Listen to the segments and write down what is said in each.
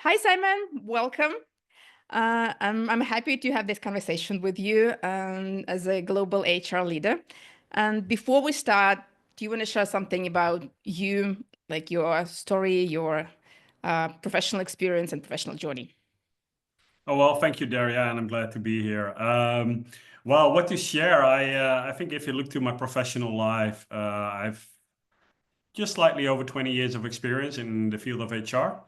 Hi, Simon. Welcome. I'm happy to have this conversation with you as a global HR leader. And before we start, do you want to share something about you, like your story, your professional experience and professional journey? Oh, well, thank you, Daria, and I'm glad to be here. Well, what to share? I think if you look to my professional life, I've just slightly over 20 years of experience in the field of HR,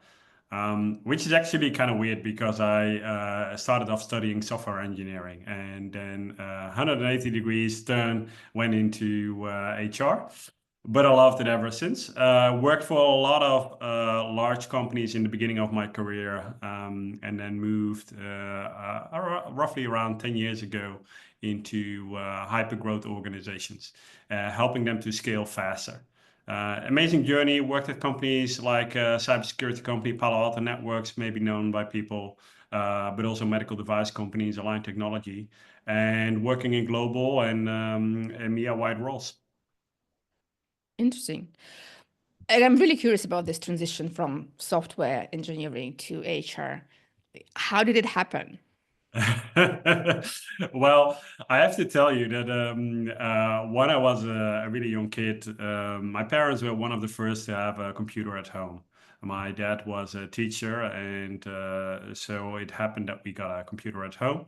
which is actually kind of weird because I started off studying software engineering and then 180 degrees turn went into HR. But I loved it ever since. Worked for a lot of large companies in the beginning of my career, and then moved roughly around 10 years ago into hypergrowth organizations, helping them to scale faster. Amazing journey. Worked at companies like cybersecurity company Palo Alto Networks, maybe known by people, but also medical device companies, Align Technology, and working in global and EMEA wide roles. Interesting. And I'm really curious about this transition from software engineering to HR. How did it happen? Well, I have to tell you that when I was a really young kid, my parents were one of the first to have a computer at home. My dad was a teacher, and so it happened that we got a computer at home,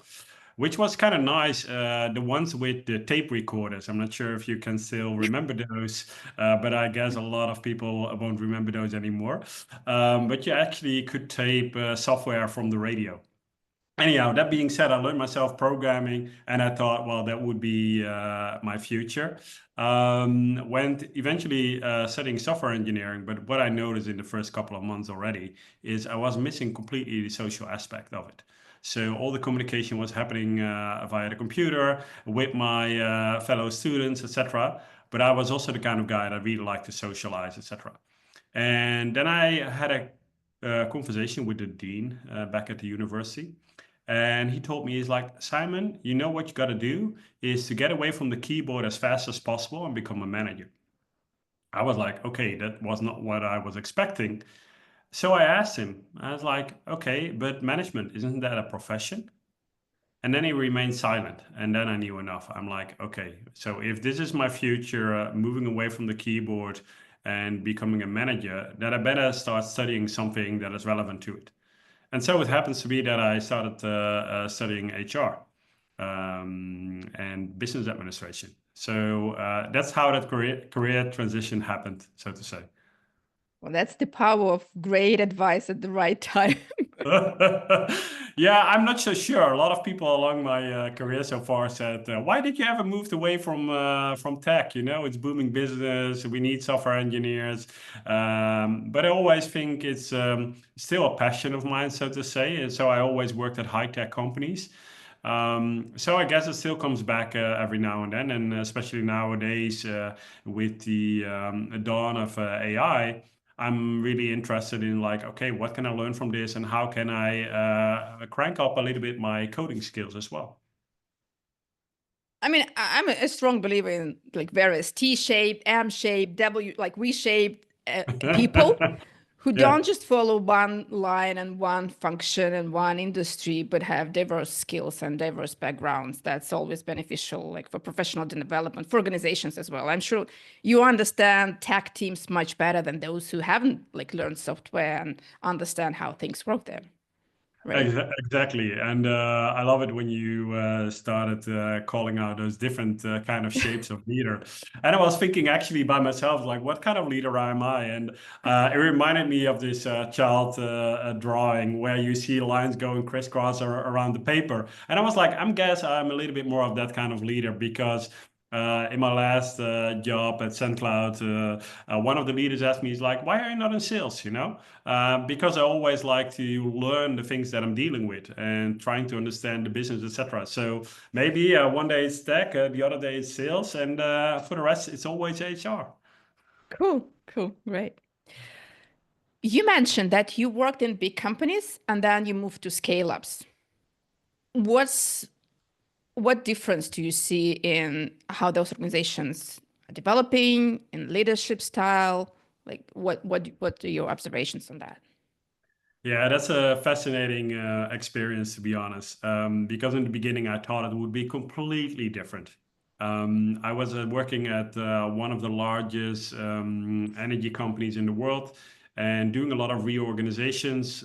which was kind of nice. The ones with the tape recorders. I'm not sure if you can still remember those, but I guess a lot of people won't remember those anymore. But you actually could tape software from the radio. Anyhow, that being said, I learned myself programming, and I thought, well, that would be my future. Went eventually studying software engineering, but what I noticed in the first couple of months already is I was missing completely the social aspect of it. So all the communication was happening via the computer with my fellow students, etc. But I was also the kind of guy that really liked to socialize, etc. And then I had a conversation with the dean back at the university. And he told me, he's like, Simon, you know what you got to do is to get away from the keyboard as fast as possible and become a manager. I was like, okay, that was not what I was expecting. So I asked him, I was like, okay, but management, isn't that a profession? And then he remained silent. And then I knew enough. I'm like, okay, so if this is my future, moving away from the keyboard and becoming a manager, then I better start studying something that is relevant to it. And so it happens to be that I started studying HR and business administration. So that's how that career transition happened, so to say. Well, that's the power of great advice at the right time. Yeah, I'm not so sure. A lot of people along my career so far said, "Why did you ever moved away from tech? You know, it's booming business. We need software engineers." But I always think it's still a passion of mine, so to say. And so I always worked at high tech companies. So I guess it still comes back every now and then, and especially nowadays with the dawn of AI. I'm really interested in like, okay, what can I learn from this, and how can I crank up a little bit my coding skills as well? I mean, I'm a strong believer in like various T-shaped, M-shaped, W, like V-shaped people who Yeah, don't just follow one line and one function and one industry, but have diverse skills and diverse backgrounds. That's always beneficial, like for professional development, for organizations as well. I'm sure you understand tech teams much better than those who haven't like learned software and understand how things work there, right? exactly. And I love it when you started calling out those different kind of shapes of leader. And I was thinking actually by myself, like, what kind of leader am I? And it reminded me of this child drawing where you see lines going crisscross around the paper. And I was like, I'm a little bit more of that kind of leader because in my last job at SendCloud, one of the leaders asked me, he's like, why are you not in sales, you know? Because I always like to learn the things that I'm dealing with and trying to understand the business, etc. So maybe one day it's tech, the other day it's sales, and for the rest, it's always HR. Cool, cool, right. You mentioned that you worked in big companies and then you moved to scale-ups. What's what difference do you see in how those organizations are developing, in leadership style? Like what are your observations on that? Yeah, that's a fascinating experience, to be honest. Because in the beginning, I thought it would be completely different. I was working at one of the largest energy companies in the world and doing a lot of reorganizations.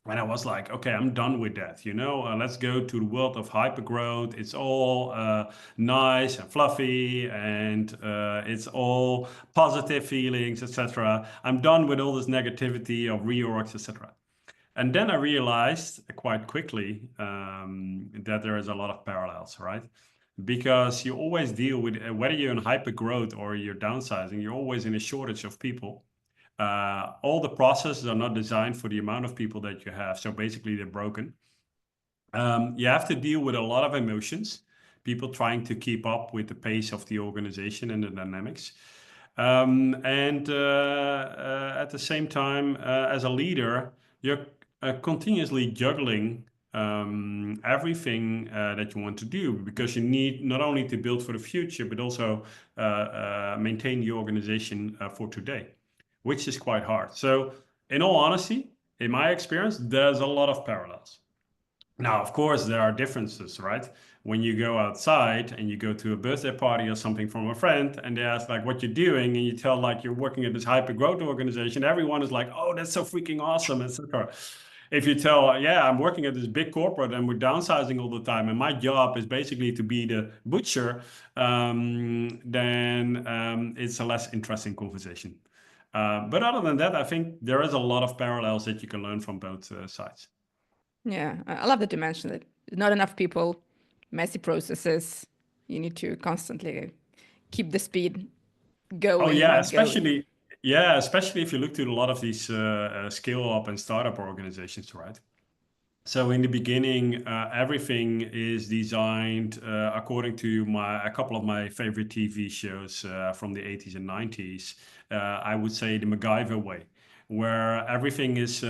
And I was like, okay, I'm done with that. Let's go to the world of hypergrowth. It's all nice and fluffy, and it's all positive feelings, etc. I'm done with all this negativity of reorgs, etc. And then I realized quite quickly that there is a lot of parallels, right? Because you always deal with whether you're in hyper growth or you're downsizing, you're always in a shortage of people. All the processes are not designed for the amount of people that you have. So basically, they're broken. You have to deal with a lot of emotions, people trying to keep up with the pace of the organization and the dynamics. And At the same time, as a leader, you're continuously juggling everything that you want to do because you need not only to build for the future, but also maintain the organization for today, which is quite hard. So, in all honesty, in my experience, there's a lot of parallels. Now, of course, there are differences, right? When you go outside and you go to a birthday party or something from a friend and they ask like what you're doing and you tell like you're working at this hyper growth organization, everyone is like, oh, that's so freaking awesome, etc. If you tell, yeah, I'm working at this big corporate and we're downsizing all the time and my job is basically to be the butcher, then it's a less interesting conversation. But other than that, I think there is a lot of parallels that you can learn from both sides. Yeah, I love that you mentioned it. Not enough people, messy processes. You need to constantly keep the speed Oh going yeah, and going. especially if you look to a lot of these scale up and startup organizations, right? So in the beginning, everything is designed according to a couple of my favorite TV shows from the 80s and 90s. I would say the MacGyver way, where everything is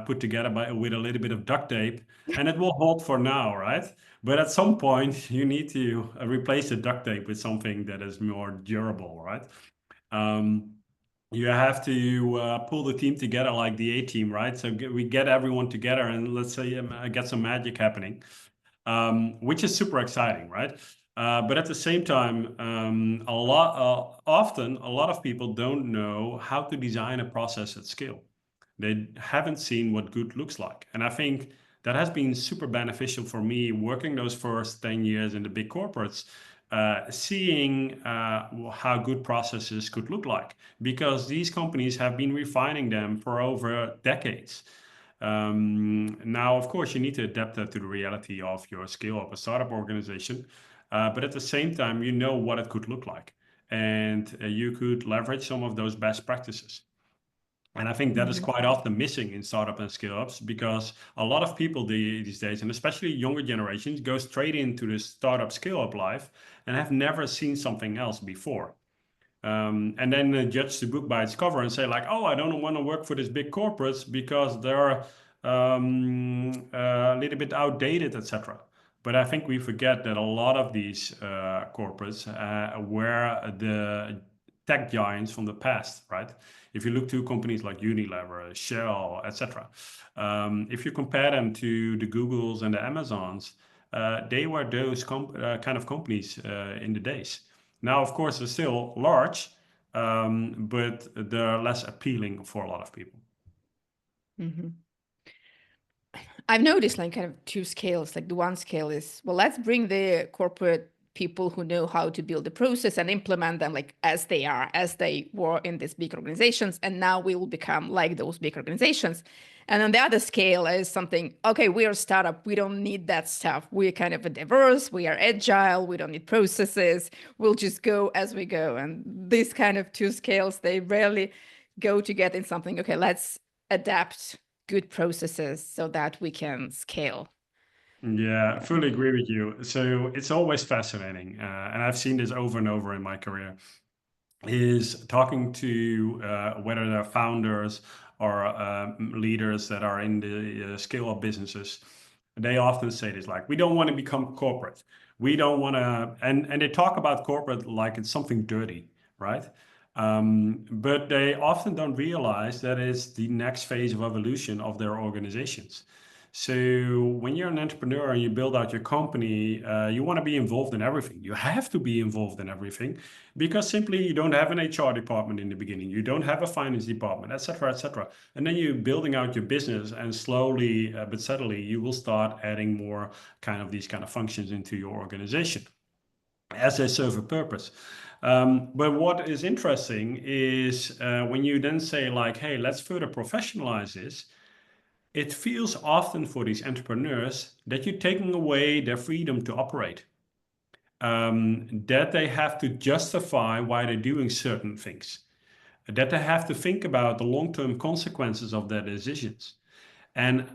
put together with a little bit of duct tape, and it will hold for now, right? But at some point, you need to replace the duct tape with something that is more durable, right? Um, you have to pull the team together like the A team, right? So we get everyone together and let's say get some magic happening, which is super exciting, right? But at the same time, often a lot of people don't know how to design a process at scale. They haven't seen what good looks like. And I think that has been super beneficial for me working those first 10 years in the big corporates, seeing how good processes could look like, because these companies have been refining them for over decades. Now, of course, you need to adapt that to the reality of your scale of a startup organization. But at the same time, you know what it could look like. And you could leverage some of those best practices. And I think that is Mhm. quite often missing in startup and scale ups because a lot of people these days, and especially younger generations, go straight into the startup scale up life and have never seen something else before. And then judge the book by its cover and say like, oh, I don't want to work for these big corporates because they're a little bit outdated, etc. But I think we forget that a lot of these corporates were the tech giants from the past, right? If you look to companies like Unilever, Shell, etc., if you compare them to the Googles and the Amazons, they were those kind of companies in the days. Now, of course, they're still large, but they're less appealing for a lot of people. Mhm. I've noticed like kind of two scales. Like the one scale is, well, let's bring the corporate people who know how to build the process and implement them like as they are, as they were in these big organizations. And now we will become like those big organizations. And on the other scale is something, okay, we are a startup. We don't need that stuff. We're kind of diverse. We are agile. We don't need processes. We'll just go as we go. And these kind of two scales, they rarely go together in something. Okay, let's adapt good processes so that we can scale. Yeah, I Yeah. fully agree with you. So it's always fascinating, and I've seen this over and over in my career, is talking to whether they're founders or leaders that are in the scale-up businesses. They often say this, like, we don't want to become corporate. We don't want to, and they talk about corporate like it's something dirty, right? But they often don't realize that it's the next phase of evolution of their organizations. So when you're an entrepreneur and you build out your company, you want to be involved in everything. You have to be involved in everything because simply you don't have an HR department in the beginning, you don't have a finance department, etc., etc. And then you're building out your business, and slowly but steadily, you will start adding more kind of these kind of functions into your organization as they serve a purpose. But what is interesting is when you then say like, hey, let's further professionalize this, it feels often for these entrepreneurs that you're taking away their freedom to operate, that they have to justify why they're doing certain things, that they have to think about the long-term consequences of their decisions. And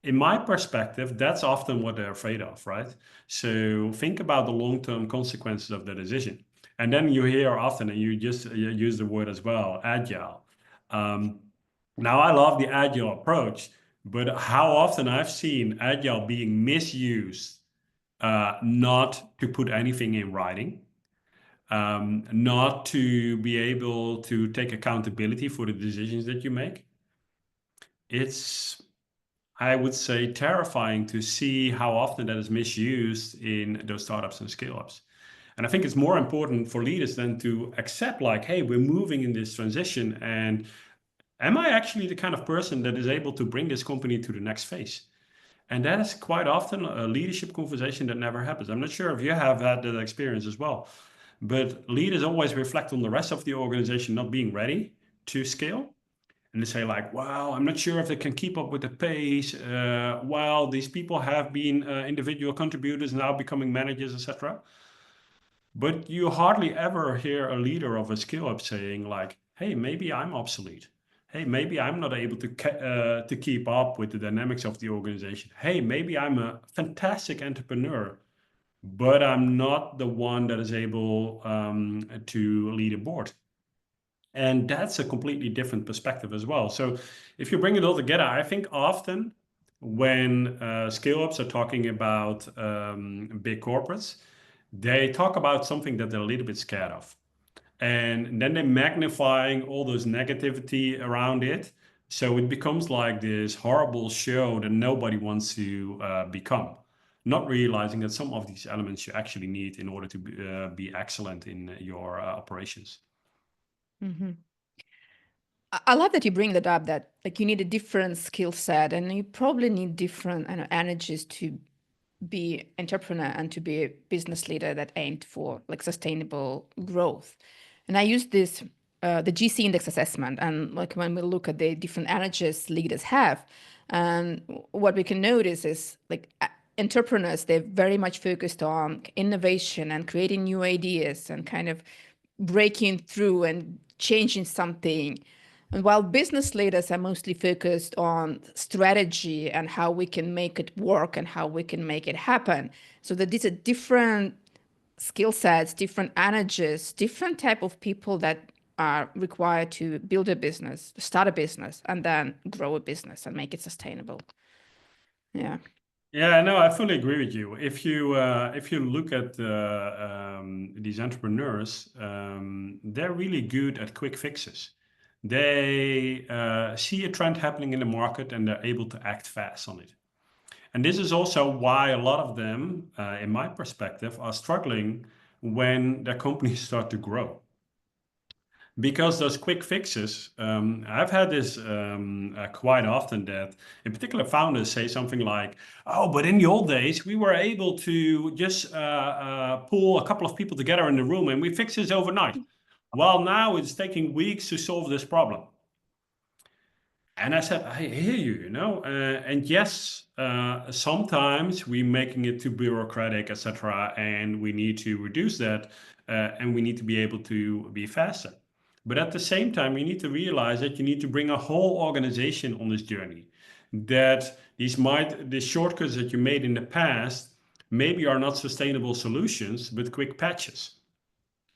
in my perspective, that's often what they're afraid of, right? So think about the long-term consequences of the decision. And then you hear often, and you just use the word as well, agile. Now, I love the agile approach, but how often I've seen agile being misused, not to put anything in writing, not to be able to take accountability for the decisions that you make. It's, I would say, terrifying to see how often that is misused in those startups and scale ups. And I think it's more important for leaders than to accept, like, hey, we're moving in this transition. And am I actually the kind of person that is able to bring this company to the next phase? And that is quite often a leadership conversation that never happens. I'm not sure if you have had that experience as well, but leaders always reflect on the rest of the organization not being ready to scale. And they say like, wow, I'm not sure if they can keep up with the pace. While these people have been individual contributors now becoming managers, etc. But you hardly ever hear a leader of a scale up saying like, hey, maybe I'm obsolete. Hey, maybe I'm not able to keep up with the dynamics of the organization. Hey, maybe I'm a fantastic entrepreneur, but I'm not the one that is able to lead a board. And that's a completely different perspective as well. So if you bring it all together, I think often when scale ups are talking about big corporates, they talk about something that they're a little bit scared of. And then they're magnifying all those negativity around it. So it becomes like this horrible show that nobody wants to become, not realizing that some of these elements you actually need in order to be excellent in your operations. Mm-hmm. I love that you bring that up, that like you need a different skill set and you probably need different energies to be entrepreneur and to be a business leader that aimed for like sustainable growth. And I use this the GC index assessment, and like when we look at the different energies leaders have, and what we can notice is like entrepreneurs, they're very much focused on innovation and creating new ideas and kind of breaking through and changing something. And while business leaders are mostly focused on strategy and how we can make it work and how we can make it happen. So that these are different skill sets, different energies, different type of people that are required to build a business, start a business, and then grow a business and make it sustainable. Yeah. Yeah, no, I fully agree with you. If you look at these entrepreneurs, they're really good at quick fixes. They see a trend happening in the market and they're able to act fast on it. And this is also why a lot of them, in my perspective, are struggling when their companies start to grow. Because those quick fixes, I've had this quite often, that in particular founders say something like, oh, but in the old days, we were able to just pull a couple of people together in the room and we fix this overnight. Well, now it's taking weeks to solve this problem. And I said, I hear you, and yes, sometimes we're making it too bureaucratic, etc., and we need to reduce that, and we need to be able to be faster. But at the same time, you need to realize that you need to bring a whole organization on this journey. That the shortcuts that you made in the past maybe are not sustainable solutions, but quick patches.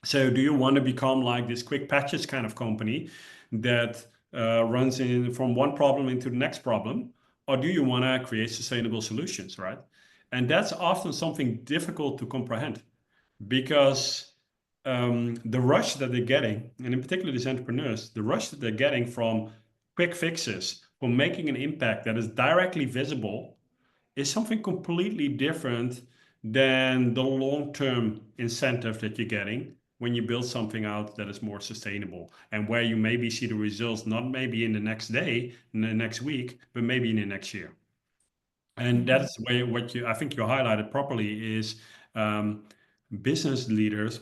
So do you want to become like this quick patches kind of company that runs in from one problem into the next problem? Or do you want to create sustainable solutions, right? And that's often something difficult to comprehend because the rush that they're getting, and in particular these entrepreneurs, the rush that they're getting from quick fixes, from making an impact that is directly visible, is something completely different than the long-term incentive that you're getting when you build something out that is more sustainable and where you maybe see the results not maybe in the next day, in the next week, but maybe in the next year. And that's where what I think you highlighted properly is um, business leaders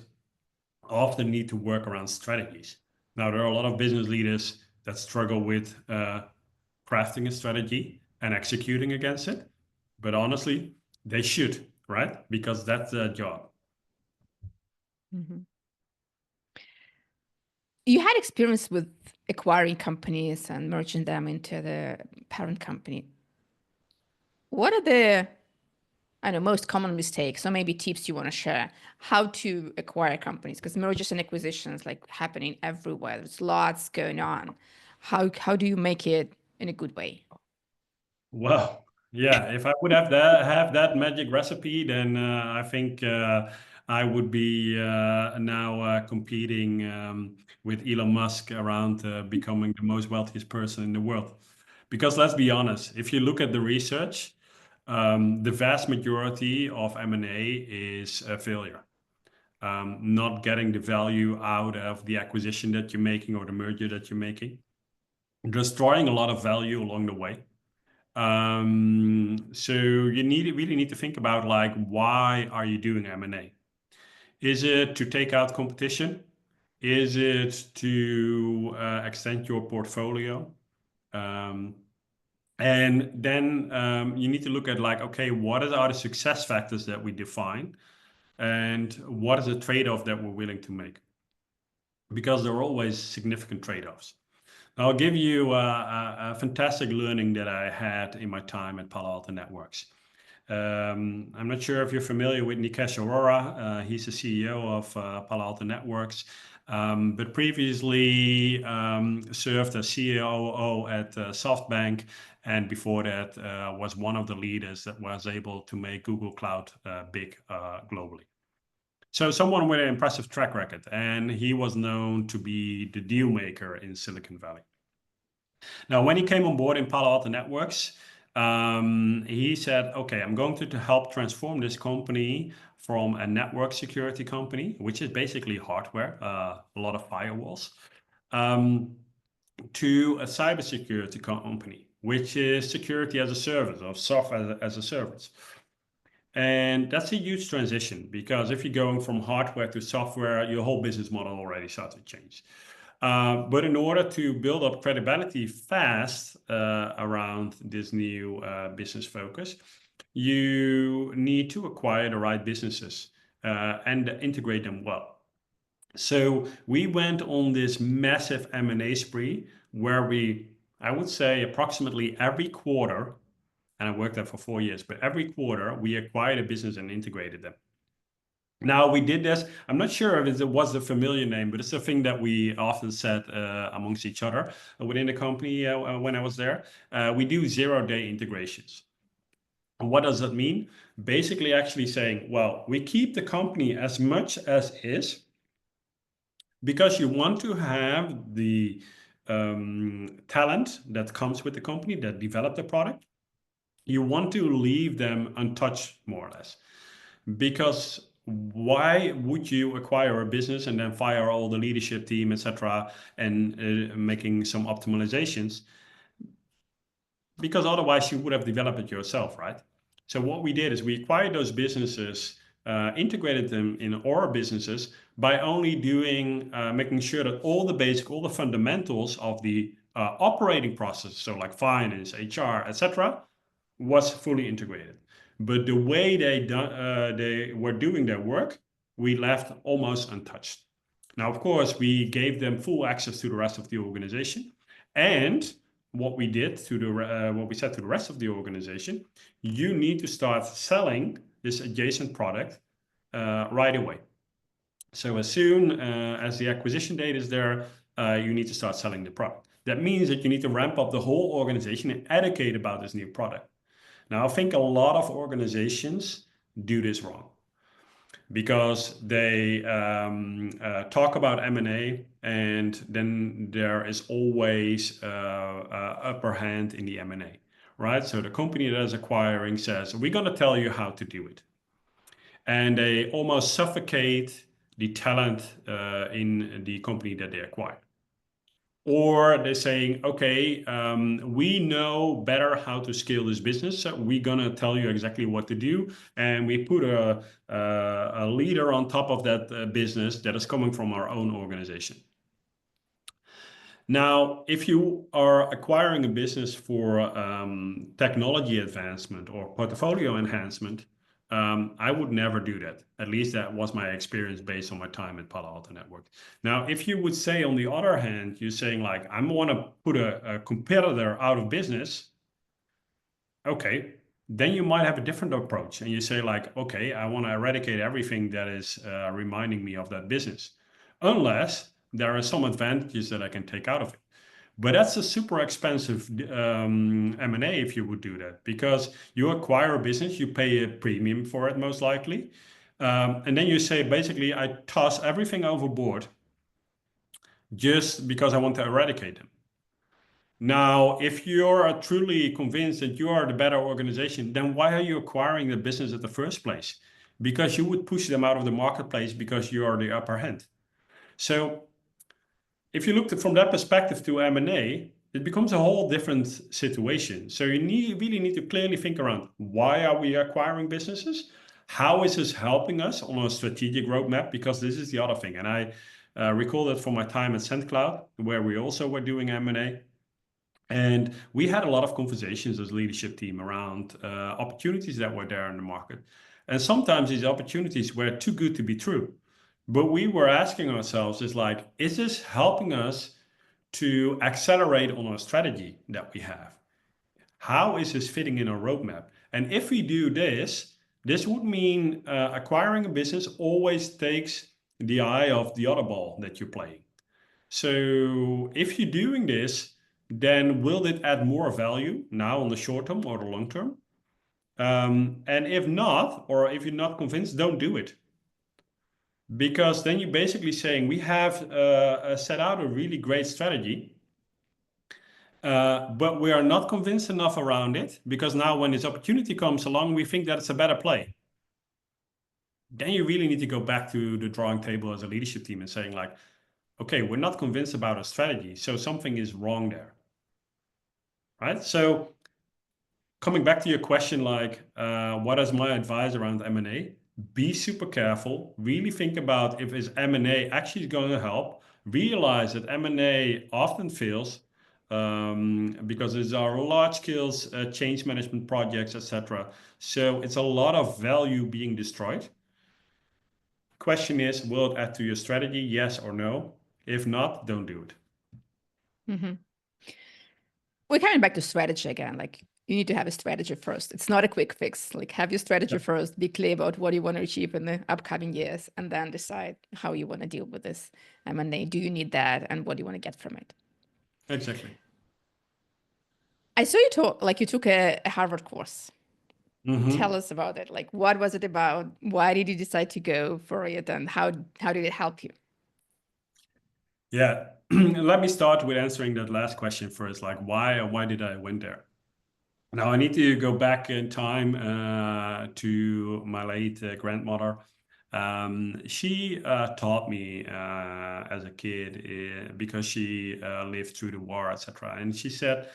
often need to work around strategies. Now, there are a lot of business leaders that struggle with crafting a strategy and executing against it. But honestly, they should, right? Because that's their job. Mhm. You had experience with acquiring companies and merging them into the parent company. What are the, I don't know, most common mistakes or maybe tips you want to share how to acquire companies? Because mergers and acquisitions like happening everywhere. There's lots going on. How do you make it in a good way? Well, yeah, if I would have that magic recipe, then I think I would be now competing with Elon Musk around becoming the most wealthiest person in the world. Because let's be honest, if you look at the research, the vast majority of M&A is a failure. Not getting the value out of the acquisition that you're making or the merger that you're making, destroying a lot of value along the way. So you really need to think about like, why are you doing M&A? Is it to take out competition? Is it to extend your portfolio? Um, and then you need to look at like, okay, what are the success factors that we define? And what is the trade-off that we're willing to make? Because there are always significant trade-offs. I'll give you a fantastic learning that I had in my time at Palo Alto Networks. I'm not sure if you're familiar with Nikesh Arora. He's the CEO of Palo Alto Networks, but previously served as COO at SoftBank, and before that was one of the leaders that was able to make Google Cloud big globally. So someone with an impressive track record, and he was known to be the deal maker in Silicon Valley. Now, when he came on board in Palo Alto Networks, he said, okay, I'm going to help transform this company from a network security company, which is basically hardware, a lot of firewalls, to a cybersecurity company, which is security as a service or software as a service. And that's a huge transition because if you're going from hardware to software, your whole business model already starts to change. But in order to build up credibility fast around this new business focus, you need to acquire the right businesses and integrate them well. So we went on this massive M&A spree where I would say approximately every quarter, and I worked there for 4 years, but every quarter we acquired a business and integrated them. Now we did this. I'm not sure if it was a familiar name, but it's a thing that we often said amongst each other within the company when I was there. We do 0-day integrations. And what does that mean? Basically, actually saying, well, we keep the company as much as is because you want to have the talent that comes with the company that develop the product. You want to leave them untouched, more or less. Because why would you acquire a business and then fire all the leadership team, etc., and making some optimizations? Because otherwise you would have developed it yourself, right? So what we did is we acquired those businesses, integrated them in our businesses by only making sure that all the fundamentals of the operating process, so like finance, HR, etc., was fully integrated. But the way they were doing their work, we left almost untouched. Now, of course, we gave them full access to the rest of the organization. And what we said to the rest of the organization, you need to start selling this adjacent product right away. So as soon as the acquisition date is there, you need to start selling the product. That means that you need to ramp up the whole organization and educate about this new product. Now, I think a lot of organizations do this wrong. because they talk about M&A, and then there is always upper hand in the M&A, right? So the company that is acquiring says, we're going to tell you how to do it. And they almost suffocate the talent in the company that they acquire. Or they're saying, okay, we know better how to scale this business, so we're gonna tell you exactly what to do, and we put a leader on top of that business that is coming from our own organization. Now, if you are acquiring a business for technology advancement or portfolio enhancement, I would never do that. At least that was my experience based on my time at Palo Alto Networks. Now, if you would say, on the other hand, you're saying like, I want to put a competitor out of business, okay, then you might have a different approach. And you say like, okay, I want to eradicate everything that is reminding me of that business, unless there are some advantages that I can take out of it. But that's a super expensive M&A if you would do that, because you acquire a business, you pay a premium for it most likely. And then you say, basically, I toss everything overboard just because I want to eradicate them. Now, if you're truly convinced that you are the better organization, then why are you acquiring the business at the first place? Because you would push them out of the marketplace because you are the upper hand. So if you look from that perspective to M&A, it becomes a whole different situation. So you really need to clearly think around, why are we acquiring businesses? How is this helping us on a strategic roadmap? Because this is the other thing. And I recall that from my time at SendCloud, where we also were doing M&A. And we had a lot of conversations as a leadership team around opportunities that were there in the market. And sometimes these opportunities were too good to be true. But we were asking ourselves, is this helping us to accelerate on our strategy that we have? How is this fitting in our roadmap? And if we do this, this would mean acquiring a business always takes the eye off the other ball that you're playing. So if you're doing this, then will it add more value now on the short term or the long term? And if not, or if you're not convinced, don't do it. Because then you're basically saying, we have set out a really great strategy, but we are not convinced enough around it, because now when this opportunity comes along, we think that it's a better play. Then you really need to go back to the drawing table as a leadership team and saying like, okay, we're not convinced about our strategy, so something is wrong there. Right? So coming back to your question, like, what is my advice around M&A? Be super careful. Really think about if is M&A actually going to help. Realize that M&A often fails because there are large scale change management projects, etc. So it's a lot of value being destroyed. Question is, will it add to your strategy? Yes or no? If not, don't do it. Mm-hmm. We're coming back to strategy again. Like, you need to have a strategy first. It's not a quick fix. Like, have your strategy first, be clear about what you want to achieve in the upcoming years, and then decide how you want to deal with this M&A. Do you need that, and what do you want to get from it? Exactly. I saw you you took a Harvard course. Mm-hmm. Tell us about it. Like, what was it about? Why did you decide to go for it, and how did it help you? Yeah, let me start with answering that last question first. Like, why did I went there? Now I need to go back in time to my late grandmother. She taught me as a kid because she lived through the war, etc. And she said,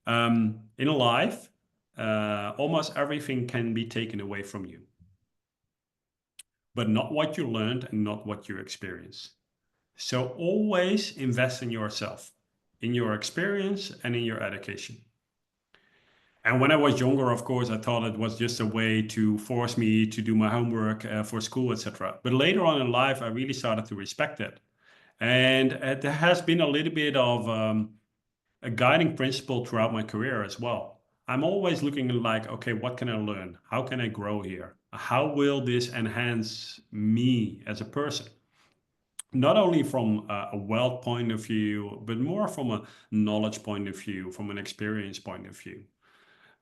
in life, almost everything can be taken away from you, but not what you learned and not what you experienced. So always invest in yourself, in your experience and in your education. And when I was younger, of course, I thought it was just a way to force me to do my homework for school, etc. But later on in life, I really started to respect it. And there has been a little bit of a guiding principle throughout my career as well. I'm always looking like, okay, what can I learn? How can I grow here? How will this enhance me as a person? Not only from a wealth point of view, but more from a knowledge point of view, from an experience point of view.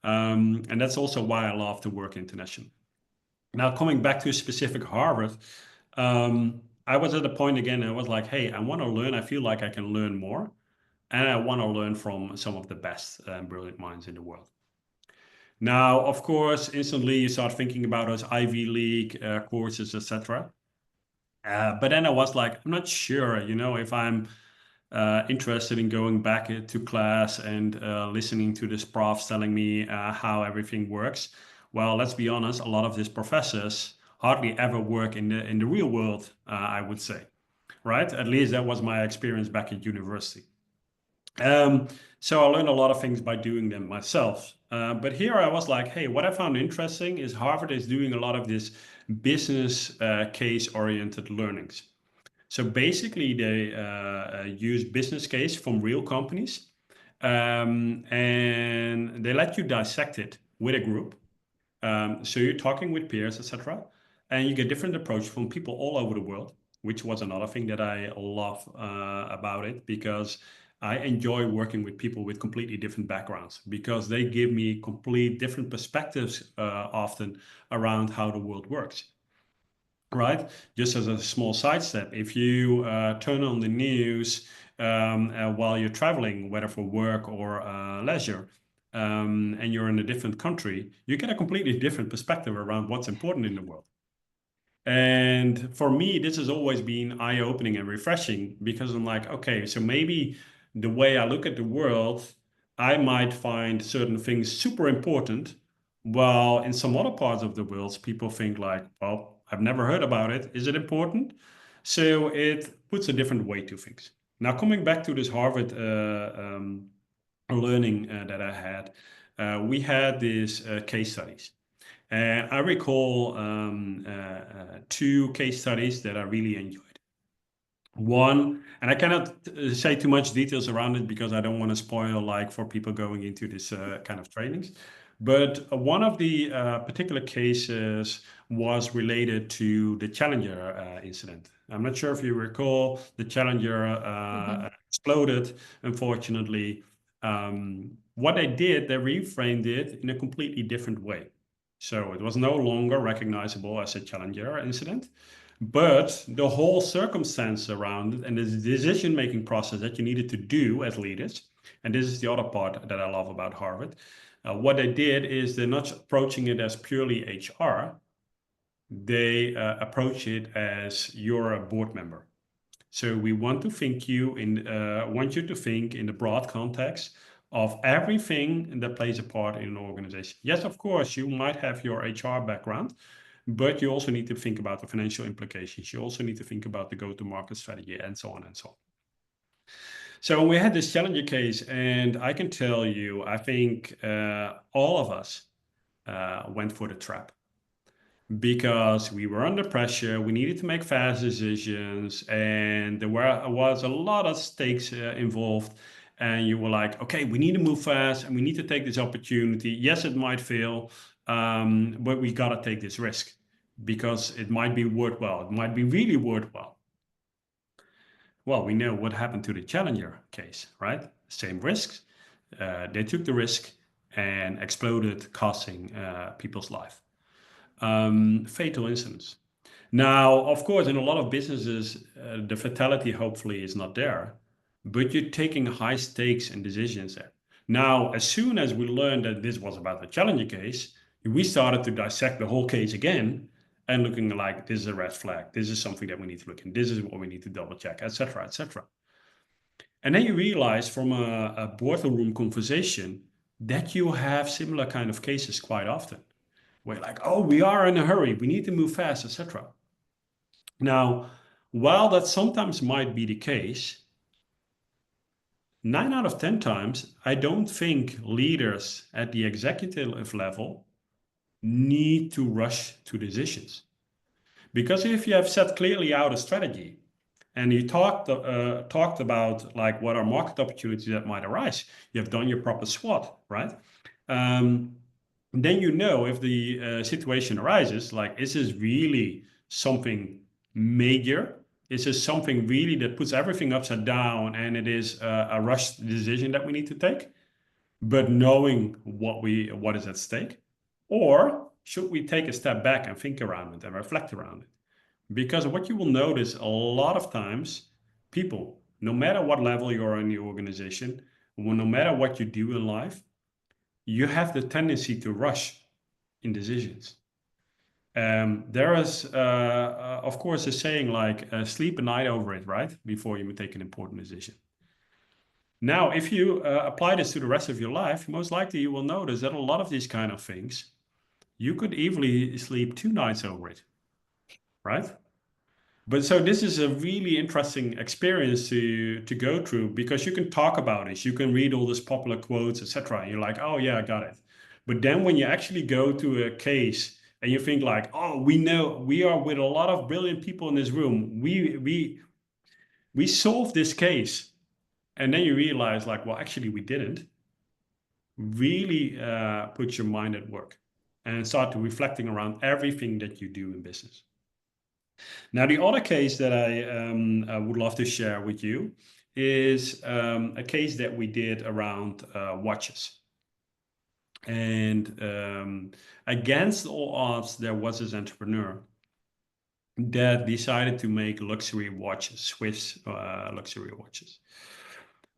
And that's also why I love to work internationally. Now, coming back to specific Harvard, I was at a point again, I was like, hey, I want to learn. I feel like I can learn more. And I want to learn from some of the best brilliant minds in the world. Now, of course, instantly you start thinking about those Ivy League courses, etc. But then I was like, I'm not sure, if I'm interested in going back to class and listening to this prof telling me how everything works. Well, let's be honest, a lot of these professors hardly ever work in the real world, I would say, right? At least that was my experience back at university. Um, so I learned a lot of things by doing them myself. But here I was like, hey, what I found interesting is Harvard is doing a lot of this business case oriented learnings. So basically, they use business case from real companies, and they let you dissect it with a group. So you're talking with peers, etc., and you get different approach from people all over the world, which was another thing that I love about it, because I enjoy working with people with completely different backgrounds because they give me complete different perspectives often around how the world works. Right? Just as a small sidestep, if you turn on the news while you're traveling, whether for work or leisure, and you're in a different country, you get a completely different perspective around what's important in the world. And for me, this has always been eye-opening and refreshing because I'm like, okay, so maybe the way I look at the world, I might find certain things super important, while in some other parts of the world, people think like, well, I've never heard about it. Is it important? So it puts a different weight to things. Now, coming back to this Harvard learning that I had, we had these case studies. And I recall two case studies that I really enjoyed. One, and I cannot say too much details around it because I don't want to spoil like for people going into this kind of trainings. But one of the particular cases was related to the Challenger incident. I'm not sure if you recall, the Challenger exploded, unfortunately. What they did, they reframed it in a completely different way. So it was no longer recognizable as a Challenger incident, but the whole circumstance around it and the decision-making process that you needed to do as leaders, and this is the other part that I love about Harvard, what they did is they're not approaching it as purely HR, they approach it as you're a board member. So we want to think want you to think in the broad context of everything that plays a part in an organization. Yes, of course, you might have your HR background, but you also need to think about the financial implications. You also need to think about the go-to-market strategy and so on and so on. So we had this Challenger case, and I can tell you, I think all of us went for the trap because we were under pressure. We needed to make fast decisions, and there was a lot of stakes involved. And you were like, okay, we need to move fast, and we need to take this opportunity. Yes, it might fail, but we got to take this risk because it might be worthwhile. It might be really worthwhile. Well, we know what happened to the Challenger case, right? Same risks. They took the risk and exploded, costing people's life. Fatal incidents. Now, of course, in a lot of businesses, the fatality hopefully is not there, but you're taking high stakes and decisions there. Now, as soon as we learned that this was about the Challenger case, we started to dissect the whole case again and looking like this is a red flag. This is something that we need to look in. This is what we need to double check, etc., etc. And then you realize from a boardroom conversation that you have similar kind of cases quite often. We're like, oh, we are in a hurry. We need to move fast, etc. Now, while that sometimes might be the case, 9 out of 10 times, I don't think leaders at the executive level need to rush to decisions. Because if you have set clearly out a strategy and you talked about like what are market opportunities that might arise, you have done your proper SWOT, right? Then you know if the situation arises, like is this really something major? Is this something really that puts everything upside down and it is a rushed decision that we need to take? But knowing what is at stake, or should we take a step back and think around it and reflect around it? Because what you will notice a lot of times, people, no matter what level you're in the organization, no matter what you do in life, you have the tendency to rush in decisions. There is, of course, a saying like sleep a night over it, right? Before you take an important decision. Now, if you apply this to the rest of your life, most likely you will notice that a lot of these kind of things, you could easily sleep 2 nights over it, right? But so this is a really interesting experience to go through because you can talk about it, you can read all these popular quotes, etc. And you're like, oh yeah, I got it. But then when you actually go to a case and you think like, oh, we know we are with a lot of brilliant people in this room, we solved this case, and then you realize like, well, actually we didn't. Really put your mind at work and start to reflecting around everything that you do in business. Now, the other case that I would love to share with you is a case that we did around watches. And against all odds, there was this entrepreneur that decided to make luxury watches, Swiss luxury watches.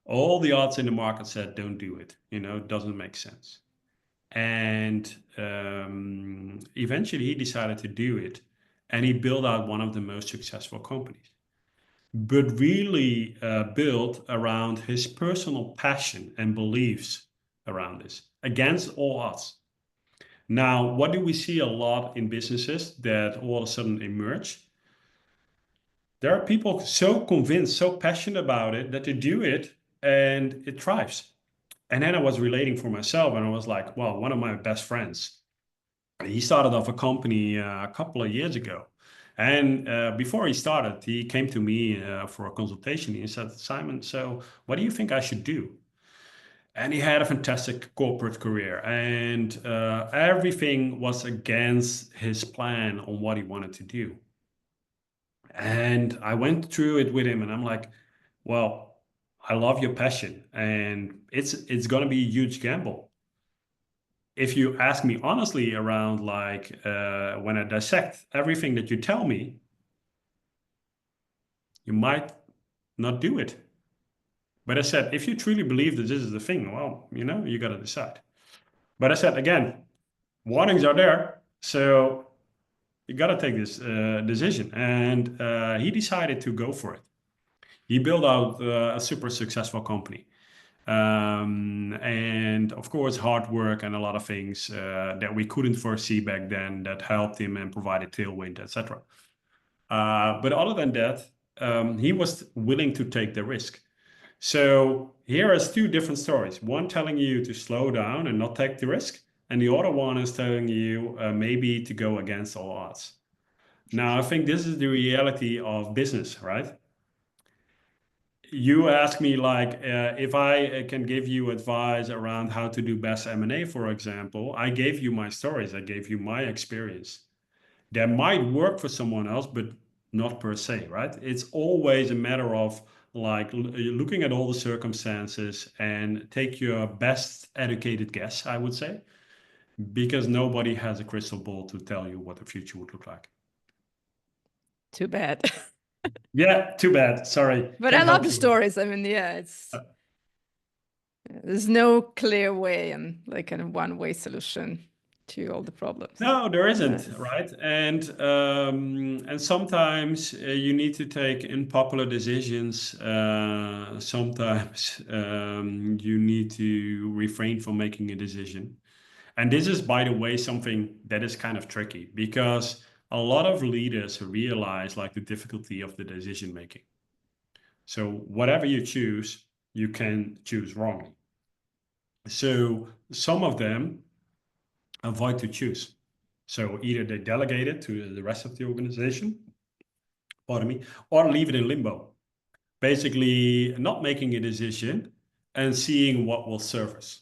All the odds in the market said, don't do it. It doesn't make sense. And eventually he decided to do it. And he built out one of the most successful companies, but really built around his personal passion and beliefs around this, against all odds. Now, what do we see a lot in businesses that all of a sudden emerge? There are people so convinced, so passionate about it that they do it and it thrives. And then I was relating for myself and I was like, well, one of my best friends, he started off a company a couple of years ago. And before he started, he came to me for a consultation. He said, Simon, so what do you think I should do? And he had a fantastic corporate career, and everything was against his plan on what he wanted to do. And I went through it with him, and I'm like, well, I love your passion, and it's going to be a huge gamble. If you ask me honestly around like when I dissect everything that you tell me, you might not do it. But I said, if you truly believe that this is the thing, well, you got to decide. But I said, again, warnings are there. So you got to take this decision. And he decided to go for it. He built out a super successful company. And of course, hard work and a lot of things that we couldn't foresee back then that helped him and provided tailwind, etc. But other than that, he was willing to take the risk. So here is two different stories. One telling you to slow down and not take the risk, and the other one is telling you maybe to go against all odds. Now, I think this is the reality of business, right? You ask me like if I can give you advice around how to do best M&A, for example. I gave you my stories. I gave you my experience. That might work for someone else, but not per se, right? It's always a matter of like looking at all the circumstances and take your best educated guess, I would say, because nobody has a crystal ball to tell you what the future would look like. Too bad. Yeah, too bad. Sorry. But I Can't love help the you. stories. I mean, yeah, there's no clear way and like kind of one-way solution to all the problems. No, there isn't, Yes. right? And sometimes you need to take unpopular decisions. Sometimes you need to refrain from making a decision. And this is, by the way, something that is kind of tricky because a lot of leaders realize like the difficulty of the decision making. So whatever you choose, you can choose wrongly. So some of them avoid to choose. So either they delegate it to the rest of the organization, pardon me, or leave it in limbo. Basically, not making a decision and seeing what will surface,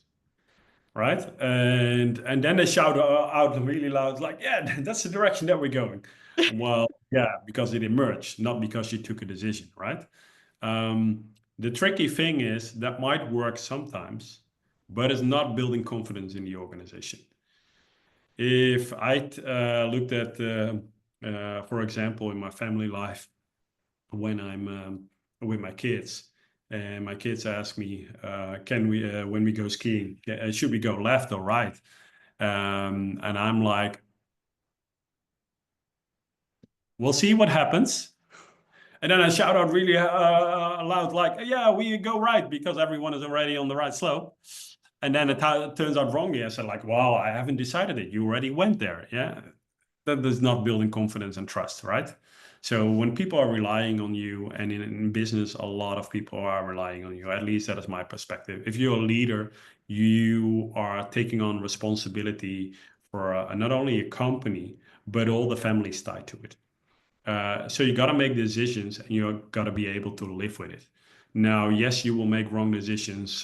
right? And then they shout out really loud, like, "Yeah, that's the direction that we're going." Well, yeah, because it emerged, not because you took a decision, right? The tricky thing is that might work sometimes, but it's not building confidence in the organization. If I looked at, for example, in my family life, when I'm with my kids, and my kids ask me, "Can we, when we go skiing, should we go left or right?" And I'm like, "We'll see what happens." And then I shout out really loud, like, "Yeah, we go right," because everyone is already on the right slope. And then it turns out wrongly. I said, like, "Wow, I haven't decided it. You already went there." Yeah, that is not building confidence and trust, right? So when people are relying on you, and in business, a lot of people are relying on you. At least that is my perspective. If you're a leader, you are taking on responsibility for not only a company, but all the families tied to it. So you got to make decisions, and you got to be able to live with it. Now, yes, you will make wrong decisions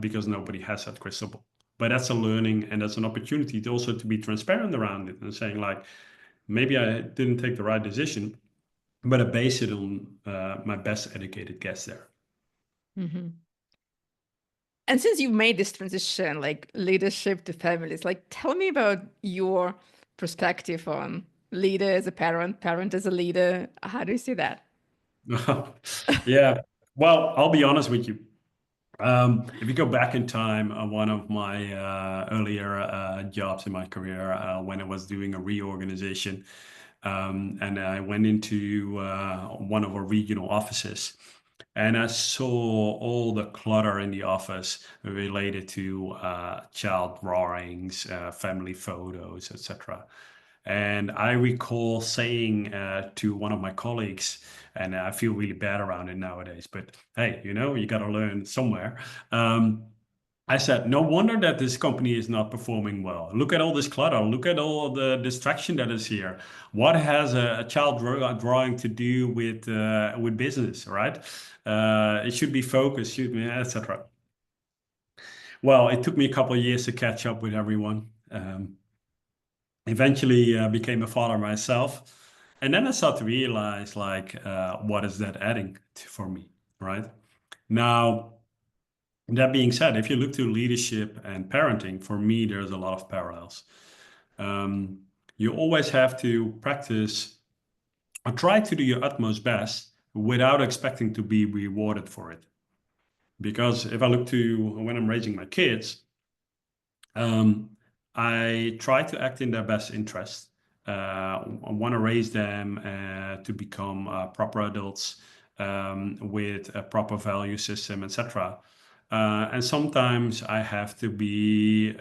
because nobody has that crystal ball. But that's a learning, and that's an opportunity to also to be transparent around it and saying, like, maybe I didn't take the right decision, but I base it on my best educated guess there. Mhm. And since you made this transition, like leadership to families, like tell me about your perspective on leader as a parent, parent as a leader. How do you see that? Yeah. Well, I'll be honest with you. If you go back in time, one of my earlier jobs in my career, when I was doing a reorganization, and I went into one of our regional offices, and I saw all the clutter in the office related to child drawings, family photos, etc. And I recall saying to one of my colleagues, and I feel really bad around it nowadays, but hey, you got to learn somewhere. Um, I said, no wonder that this company is not performing well. Look at all this clutter. Look at all the distraction that is here. What has a child drawing to do with business, right? It should be focused, etc. Well, it took me a couple of years to catch up with everyone. Eventually became a father myself, and then I started to realize, like, what is that adding for me, right? Now, that being said, if you look to leadership and parenting, for me, there's a lot of parallels. Um, you always have to practice or try to do your utmost best without expecting to be rewarded for it. Because if I look to when I'm raising my kids, um, I try to act in their best interest. I want to raise them to become proper adults with a proper value system, etc. And sometimes I have to be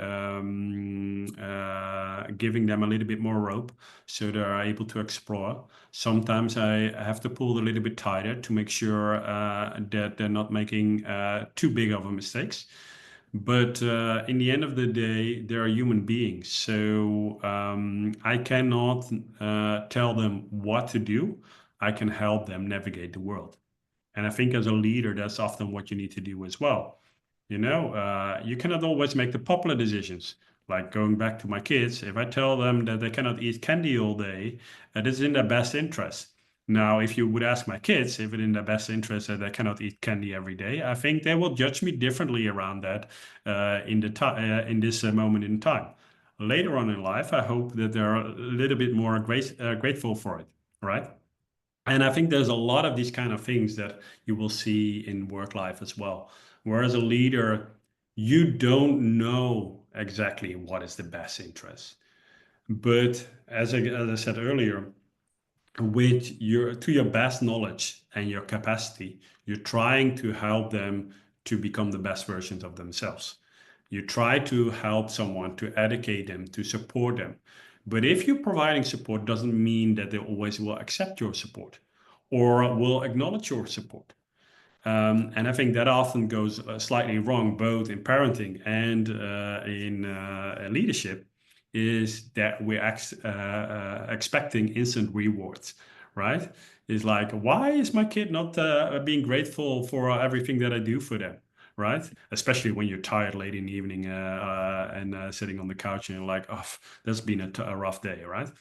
giving them a little bit more rope so they're able to explore. Sometimes I have to pull a little bit tighter to make sure that they're not making too big of a mistakes. But in the end of the day, they're human beings. So I cannot tell them what to do. I can help them navigate the world. And I think as a leader, that's often what you need to do as well. You cannot always make the popular decisions. Like going back to my kids, if I tell them that they cannot eat candy all day, that is in their best interest. Now, if you would ask my kids if it's in their best interest that they cannot eat candy every day, I think they will judge me differently around that in this moment in time. Later on in life, I hope that they're a little bit more grateful for it, right? And I think there's a lot of these kind of things that you will see in work life as well. Whereas a leader, you don't know exactly what is the best interest. But as I said earlier, with your best knowledge and your capacity, you're trying to help them to become the best versions of themselves. You try to help someone, to educate them, to support them. But if you're providing support, doesn't mean that they always will accept your support or will acknowledge your support. And I think that often goes slightly wrong, both in parenting and in leadership, is that we're expecting instant rewards, right? It's like, why is my kid not being grateful for everything that I do for them, right? Especially when you're tired late in the evening and sitting on the couch and you're like, oh, that's been a rough day, right?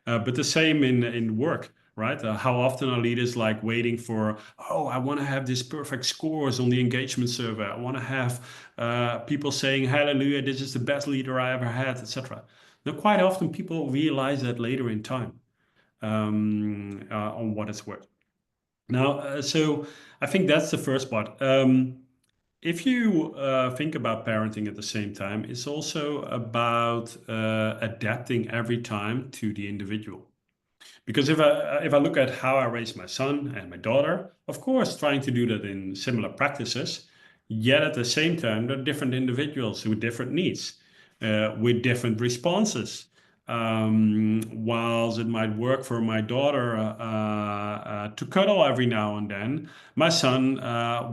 But the same in work. right? How often are leaders like waiting for, oh, I want to have this perfect scores on the engagement survey. I want to have people saying, hallelujah, this is the best leader I ever had, etc. Now, quite often people realize that later in time on what it's worth. Now, so I think that's the first part. If you think about parenting at the same time, it's also about adapting every time to the individual. Because if I look at how I raised my son and my daughter, of course, trying to do that in similar practices, yet at the same time, they're different individuals with different needs, with different responses. Whilst it might work for my daughter to cuddle every now and then, my son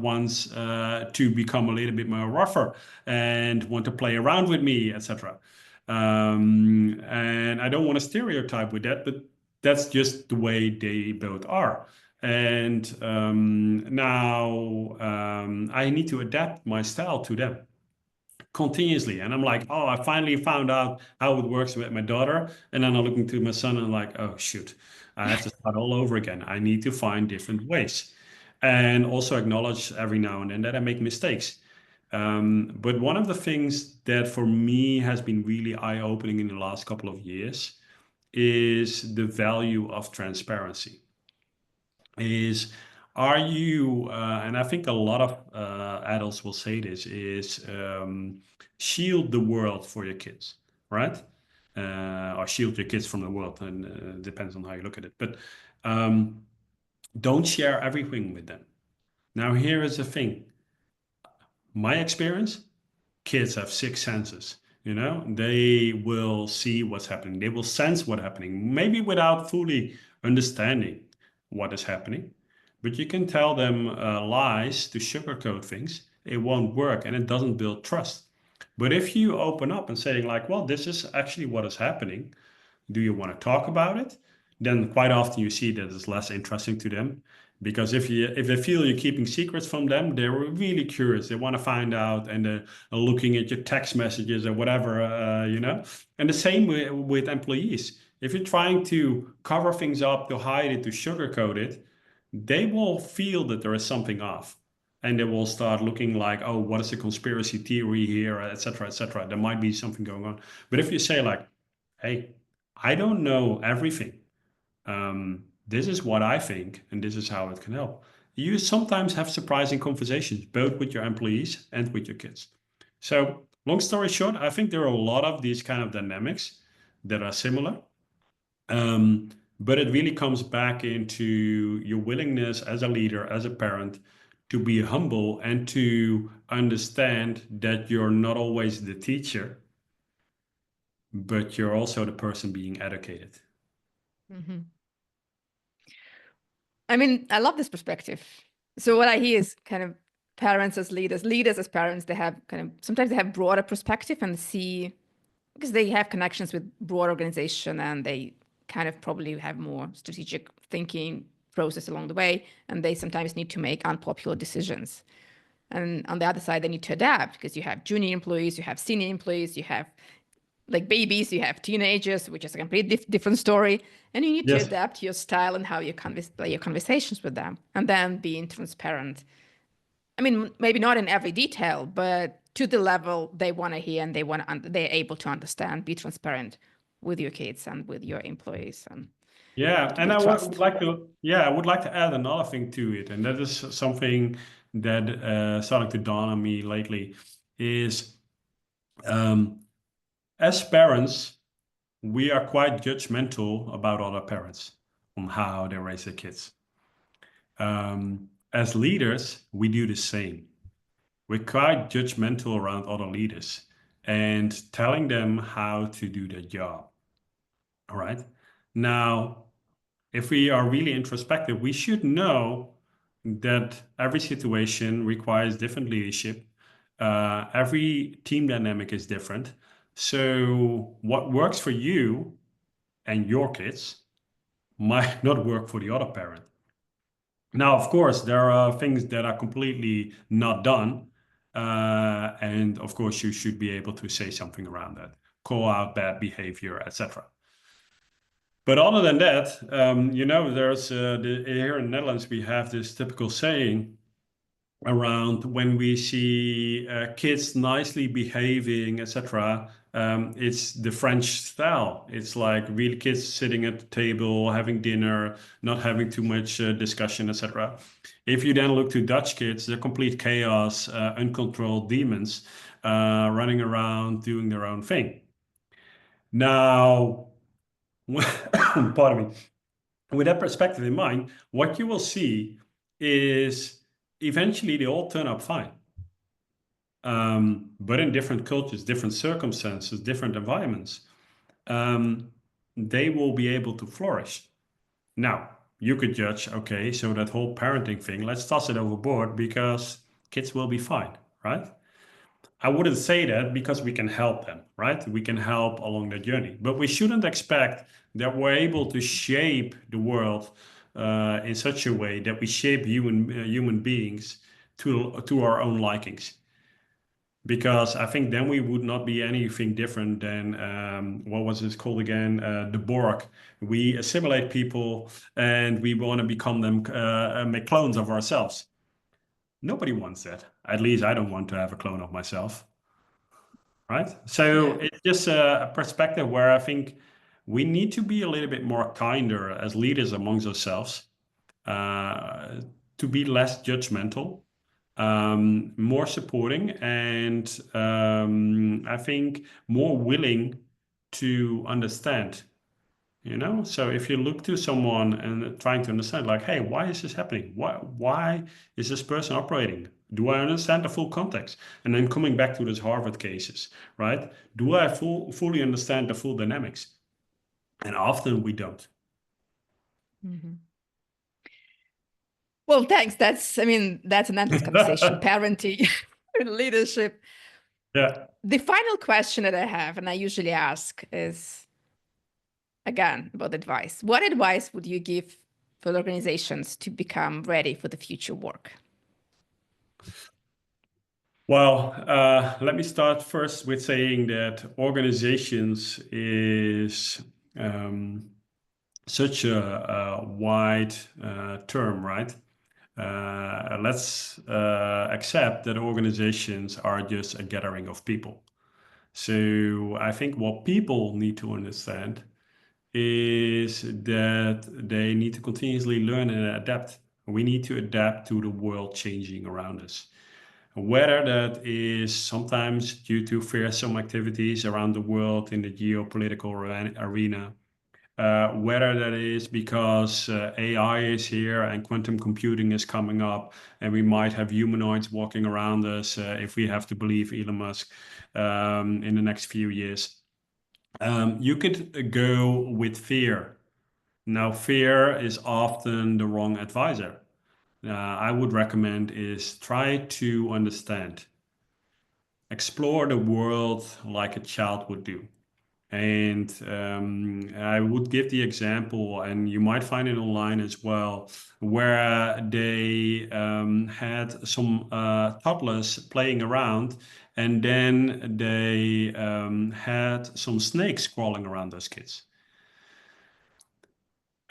wants to become a little bit more rougher and want to play around with me, etc. And I don't want to stereotype with that, but that's just the way they both are. And now I need to adapt my style to them continuously. And I'm like, oh, I finally found out how it works with my daughter. And then I'm looking to my son and I'm like, oh, shoot, I have to start all over again. I need to find different ways. And also acknowledge every now and then that I make mistakes. But one of the things that for me has been really eye-opening in the last couple of years is the value of transparency. Is are you, and I think a lot of adults will say this, is shield the world for your kids, right? Or shield your kids from the world, and depends on how you look at it. But um, don't share everything with them. Now, here is the thing. My experience, kids have six senses. You know, they will see what's happening. They will sense what's happening, maybe without fully understanding what is happening. But you can tell them lies to sugarcoat things. It won't work and it doesn't build trust. But if you open up and saying like, well, this is actually what is happening, do you want to talk about it? Then quite often you see that it's less interesting to them because if they feel you're keeping secrets from them, they're really curious. They want to find out and are looking at your text messages or whatever, you know. And the same with employees. If you're trying to cover things up, to hide it, to sugarcoat it, they will feel that there is something off. And they will start looking like, oh, what is the conspiracy theory here, et cetera, et cetera. There might be something going on. But if you say like, hey, I don't know everything. This is what I think, and this is how it can help. You sometimes have surprising conversations, both with your employees and with your kids. So, long story short, I think there are a lot of these kind of dynamics that are similar. Um, but it really comes back into your willingness as a leader, as a parent, to be humble and to understand that you're not always the teacher, but you're also the person being educated. Mhm. I mean, I love this perspective. So what I hear is kind of parents as leaders, leaders as parents, they have kind of sometimes they have broader perspective and see because they have connections with broad organization and they kind of probably have more strategic thinking process along the way, and they sometimes need to make unpopular decisions. And on the other side, they need to adapt because you have junior employees, you have senior employees, you have like babies, you have teenagers, which is a completely different story. And you need to Yes. adapt your style and how you your conversations with them, and then being transparent. I mean, maybe not in every detail, but to the level they want to hear and they're able to understand. Be transparent with your kids and with your employees, and Yeah, to and build I would trust. like to, yeah, I would like to add another thing to it, and that is something that starting to dawn on me lately is um, as parents, we are quite judgmental about other parents on how they raise their kids. As leaders, we do the same. We're quite judgmental around other leaders and telling them how to do their job. All right. Now, if we are really introspective, we should know that every situation requires different leadership. Every team dynamic is different. So, what works for you and your kids might not work for the other parent. Now, of course, there are things that are completely not done. And of course, you should be able to say something around that, call out bad behavior, etc. But other than that, there's here in the Netherlands, we have this typical saying around when we see kids nicely behaving, etc. It's the French style. It's like real kids sitting at the table, having dinner, not having too much discussion, etc. If you then look to Dutch kids, they're complete chaos, uncontrolled demons running around doing their own thing. Now, pardon me. With that perspective in mind, what you will see is eventually they all turn up fine. But in different cultures, different circumstances, different environments, they will be able to flourish. Now, you could judge, okay, so that whole parenting thing, let's toss it overboard because kids will be fine, right? I wouldn't say that because we can help them, right? We can help along the journey, but we shouldn't expect that we're able to shape the world in such a way that we shape human beings to our own likings. Because I think then we would not be anything different than what was it called again? The Borg. We assimilate people and we want to become them, make clones of ourselves. Nobody wants that. At least I don't want to have a clone of myself. Right? So Yeah. it's just a perspective where I think we need to be a little bit more kinder as leaders amongst ourselves, to be less judgmental, more supporting, and I think more willing to understand. So if you look to someone and trying to understand, like, hey, why is this happening? Why is this person operating? Do I understand the full context? And then coming back to those Harvard cases, right? Do I fully understand the full dynamics? And often we don't. Mhm. Well, thanks. That's an endless conversation. Parenting, leadership. Yeah. The final question that I have, and I usually ask, is again about advice. What advice would you give for organizations to become ready for the future work? Well, let me start first with saying that organizations is such a wide term, right? Let's accept that organizations are just a gathering of people. So I think what people need to understand is that they need to continuously learn and adapt. We need to adapt to the world changing around us. Whether that is sometimes due to fearsome activities around the world in the geopolitical arena, whether that is because AI is here and quantum computing is coming up, and we might have humanoids walking around us, if we have to believe Elon Musk, in the next few years. You could go with fear. Now, fear is often the wrong advisor. I would recommend is try to understand. Explore the world like a child would do. And I would give the example, and you might find it online as well, where they had some toddlers playing around, and then they had some snakes crawling around those kids.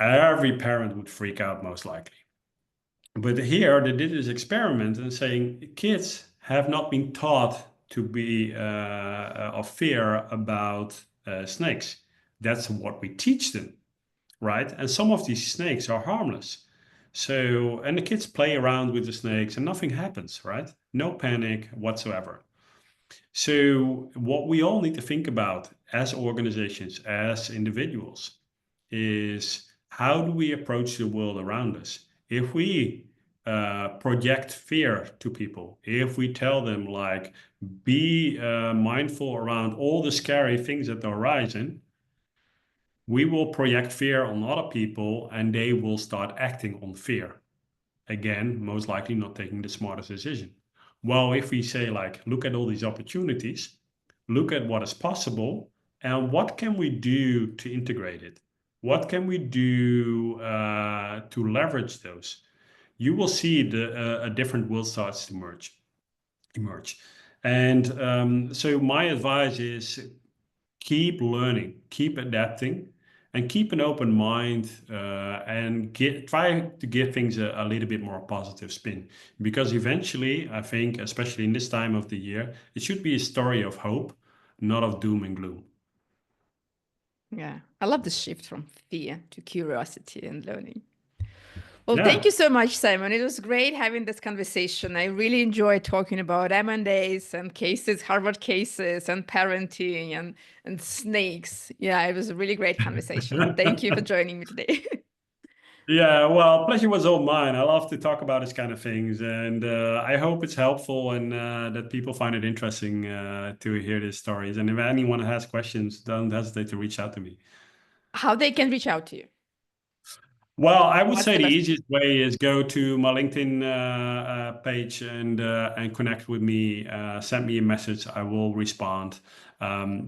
Every parent would freak out, most likely. But here they did this experiment and saying kids have not been taught to be of fear about snakes. That's what we teach them, right? And some of these snakes are harmless. So, and the kids play around with the snakes and nothing happens, right? No panic whatsoever. So, what we all need to think about as organizations, as individuals, is how do we approach the world around us? If we project fear to people, if we tell them, like, be mindful around all the scary things at the horizon, we will project fear on other people and they will start acting on fear. Again, most likely not taking the smartest decision. Well, if we say, like, look at all these opportunities, look at what is possible, and what can we do to integrate it? What can we do to leverage those? You will see a different world starts to emerge. And so my advice is keep learning, keep adapting, and keep an open mind, and try to give things a little bit more positive spin. Because eventually, I think, especially in this time of the year, it should be a story of hope, not of doom and gloom. Yeah, I love the shift from fear to curiosity and learning. Well, thank you Yeah. so much, Simon. It was great having this conversation. I really enjoyed talking about M&As and cases, Harvard cases, and parenting and snakes. Yeah, it was a really great conversation. Thank you for joining me today. Yeah, well, pleasure was all mine. I love to talk about this kind of things, and I hope it's helpful and that people find it interesting to hear these stories. And if anyone has questions, don't hesitate to reach out to me. How they can reach out to you? Well, I would What's say the the best? easiest way is go to my LinkedIn page and connect with me. Send me a message. I will respond.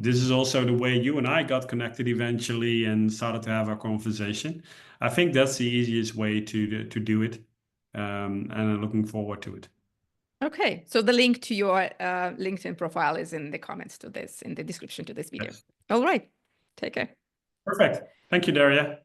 This is also the way you and I got connected eventually and started to have a conversation. I think that's the easiest way to do it, and I'm looking forward to it. Okay, so the link to your LinkedIn profile is in the comments to this, in the description to this video. Yes. All right, take care. Perfect. Thank you, Daria.